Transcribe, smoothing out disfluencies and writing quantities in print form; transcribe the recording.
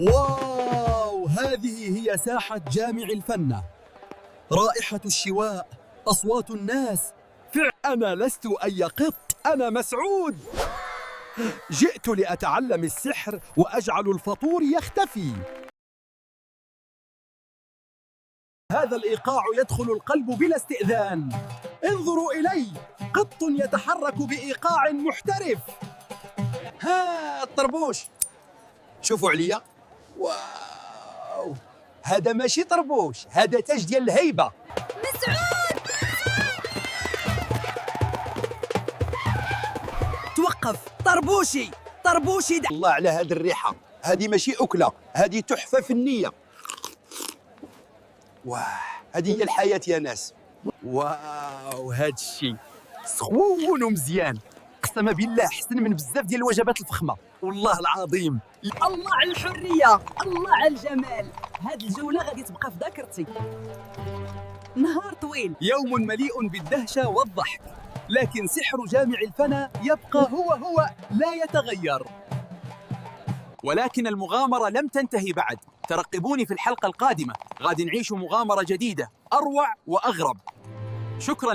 واو، هذه هي ساحة جامع الفنة. رائحة الشواء، أصوات الناس. أنا لست أي قط، أنا مسعود. جئت لأتعلم السحر وأجعل الفطور يختفي. هذا الإيقاع يدخل القلب بلا استئذان. انظروا إلي، قط يتحرك بإيقاع محترف. ها الطربوش، شوفوا عليا. واو، هذا ماشي طربوش، هذا تاج ديال الهيبة. مسعود، توقف. طربوشي الله على هذه الريحة، هذه ماشي أكلة، هذه تحفة فنية. واه، هذه هي الحياة يا ناس. واو، هاد الشيء سخون ومزيان، قسما بالله أحسن من بزاف ديال الوجبات الفخمة، والله العظيم. الله على الحرية، الله على الجمال. هاد الجولة غادي تبقى في ذاكرتي. نهار طويل، يوم مليء بالدهشة والضحك، لكن سحر جامع الفنا يبقى هو لا يتغير. ولكن المغامرة لم تنتهي بعد. ترقبوني في الحلقة القادمة، غادي نعيش مغامرة جديدة أروع وأغرب. شكراً.